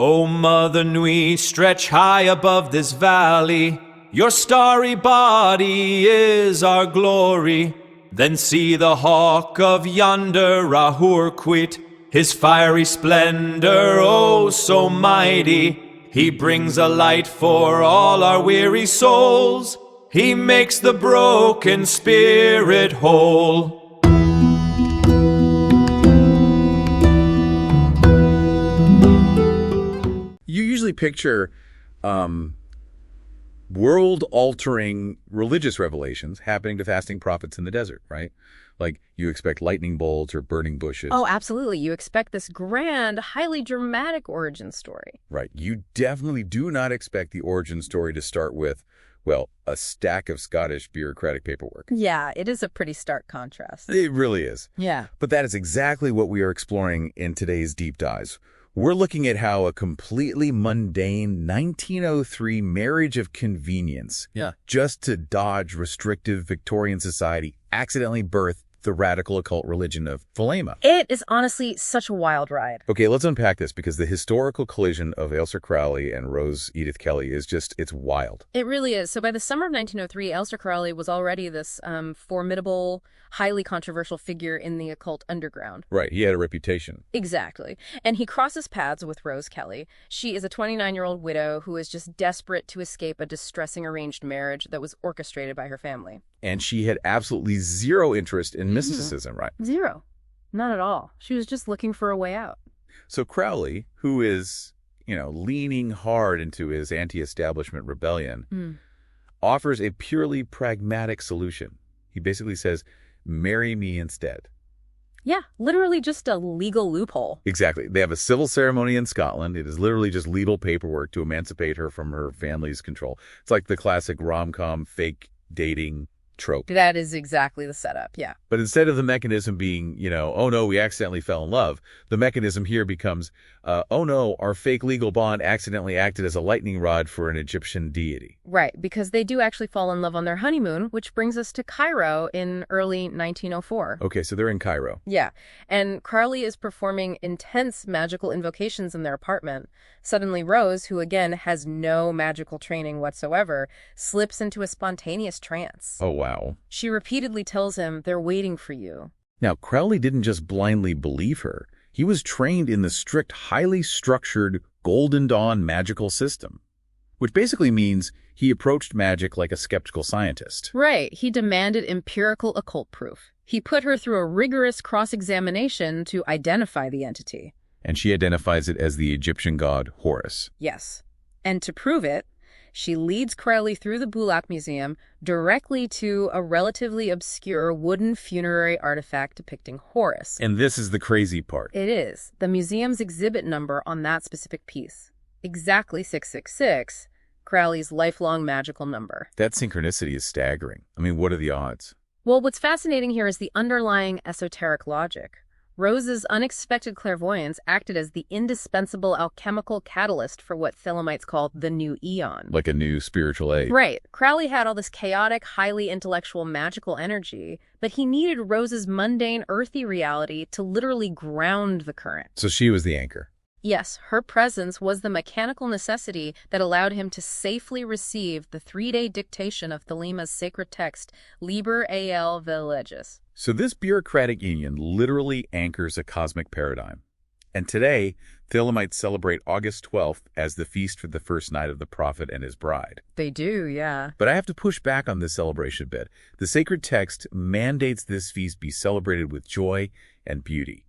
O Mother Nui, stretch high above this valley. Your starry body is our glory. Then see the hawk of yonder Rahur quit, his fiery splendor, oh so mighty. He brings a light for all our weary souls. He makes the broken spirit whole. You usually picture world-altering religious revelations happening to fasting prophets in the desert, right? Like you expect lightning bolts or burning bushes. Oh, absolutely. You expect this grand, highly dramatic origin story. Right. You definitely do not expect the origin story to start with, well, a stack of Scottish bureaucratic paperwork. Yeah, it is a pretty stark contrast. It really is. Yeah. But that is exactly what we are exploring in today's Deep Dives. We're looking at how a completely mundane 1903 marriage of convenience, just to dodge restrictive Victorian society, accidentally birthed the radical occult religion of Thelema. It is honestly such a wild ride. Okay, let's unpack this because the historical collision of Ailsa Crowley and Rose Edith Kelly is just, it's wild. It really is. So by the summer of 1903, Ailsa Crowley was already this formidable, highly controversial figure in the occult underground. Right, he had a reputation. Exactly. And he crosses paths with Rose Kelly. She is a 29-year-old widow who is just desperate to escape a distressing arranged marriage that was orchestrated by her family. And she had absolutely zero interest in mysticism, right? Zero. Not at all. She was just looking for a way out. So Crowley, who is, leaning hard into his anti-establishment rebellion, offers a purely pragmatic solution. He basically says, marry me instead. Yeah, literally just a legal loophole. Exactly. They have a civil ceremony in Scotland. It is literally just legal paperwork to emancipate her from her family's control. It's like the classic rom-com fake dating trope. That is exactly the setup, yeah. But instead of the mechanism being, oh no, we accidentally fell in love, the mechanism here becomes, oh no, our fake legal bond accidentally acted as a lightning rod for an Egyptian deity. Right, because they do actually fall in love on their honeymoon, which brings us to Cairo in early 1904. Okay, so they're in Cairo. Yeah, and Crowley is performing intense magical invocations in their apartment. Suddenly Rose, who again has no magical training whatsoever, slips into a spontaneous trance. Oh, wow. She repeatedly tells him, they're waiting for you. Now, Crowley didn't just blindly believe her. He was trained in the strict, highly structured Golden Dawn magical system, which basically means he approached magic like a skeptical scientist. Right. He demanded empirical occult proof. He put her through a rigorous cross-examination to identify the entity. And she identifies it as the Egyptian god Horus. Yes. And to prove it, she leads Crowley through the Bulak Museum directly to a relatively obscure wooden funerary artifact depicting Horus. And this is the crazy part. It is. The museum's exhibit number on that specific piece. Exactly 666, Crowley's lifelong magical number. That synchronicity is staggering. I mean, what are the odds? Well, what's fascinating here is the underlying esoteric logic. Rose's unexpected clairvoyance acted as the indispensable alchemical catalyst for what Thelemites called the new eon. Like a new spiritual age. Right. Crowley had all this chaotic, highly intellectual, magical energy, but he needed Rose's mundane, earthy reality to literally ground the current. So she was the anchor. Yes, her presence was the mechanical necessity that allowed him to safely receive the 3-day dictation of Thelema's sacred text, Liber al Villages. So this bureaucratic union literally anchors a cosmic paradigm. And today, Thelemites celebrate August 12th as the feast for the first night of the prophet and his bride. They do, yeah. But I have to push back on this celebration a bit. The sacred text mandates this feast be celebrated with joy and beauty.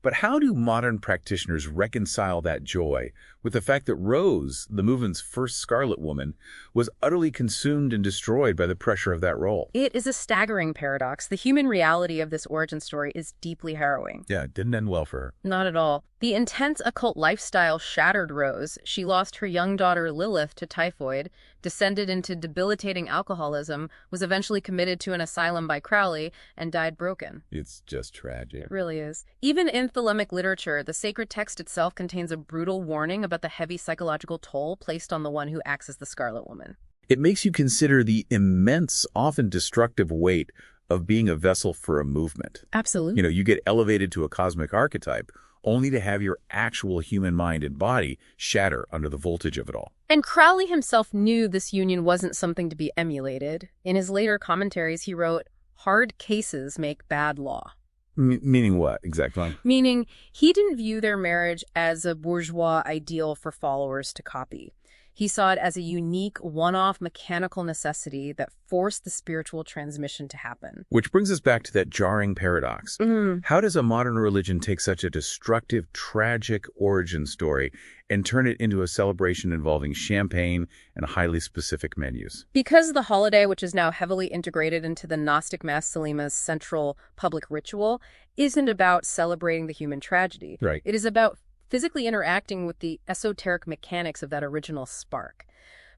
But how do modern practitioners reconcile that joy with the fact that Rose, the movement's first Scarlet Woman, was utterly consumed and destroyed by the pressure of that role? It is a staggering paradox. The human reality of this origin story is deeply harrowing. Yeah, it didn't end well for her. Not at all. The intense occult lifestyle shattered Rose. She lost her young daughter Lilith to typhoid, descended into debilitating alcoholism, was eventually committed to an asylum by Crowley, and died broken. It's just tragic. It really is. Even in Thelemic literature, the sacred text itself contains a brutal warning about the heavy psychological toll placed on the one who acts as the Scarlet Woman. It makes you consider the immense, often destructive weight of being a vessel for a movement. Absolutely. You get elevated to a cosmic archetype, only to have your actual human mind and body shatter under the voltage of it all. And Crowley himself knew this union wasn't something to be emulated. In his later commentaries, he wrote, "Hard cases make bad law." Meaning what, exactly? Meaning, he didn't view their marriage as a bourgeois ideal for followers to copy. He saw it as a unique, one-off mechanical necessity that forced the spiritual transmission to happen. Which brings us back to that jarring paradox. How does a modern religion take such a destructive, tragic origin story and turn it into a celebration involving champagne and highly specific menus? Because the holiday, which is now heavily integrated into the Gnostic Mass Thelema's central public ritual, isn't about celebrating the human tragedy. Right. It is about physically interacting with the esoteric mechanics of that original spark.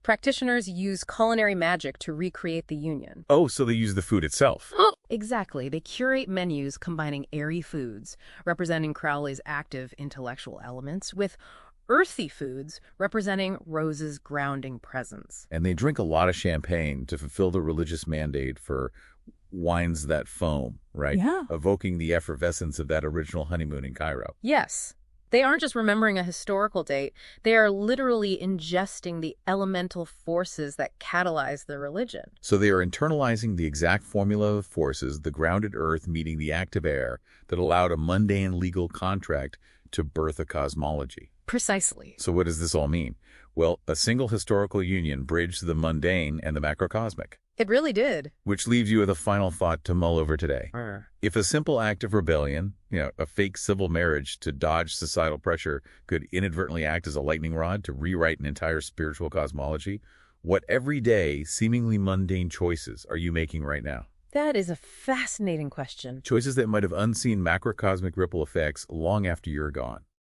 Practitioners use culinary magic to recreate the union. Oh, so they use the food itself. Exactly. They curate menus combining airy foods, representing Crowley's active intellectual elements, with earthy foods, representing Rose's grounding presence. And they drink a lot of champagne to fulfill the religious mandate for wines that foam, right? Yeah. Evoking the effervescence of that original honeymoon in Cairo. Yes. They aren't just remembering a historical date, they are literally ingesting the elemental forces that catalyze the religion. So they are internalizing the exact formula of forces, the grounded earth meeting the active air, that allowed a mundane legal contract to birth a cosmology. Precisely. So what does this all mean? Well, a single historical union bridged the mundane and the macrocosmic. It really did. Which leaves you with a final thought to mull over today. If a simple act of rebellion, a fake civil marriage to dodge societal pressure could inadvertently act as a lightning rod to rewrite an entire spiritual cosmology, what everyday, seemingly mundane choices are you making right now? That is a fascinating question. Choices that might have unseen macrocosmic ripple effects long after you're gone.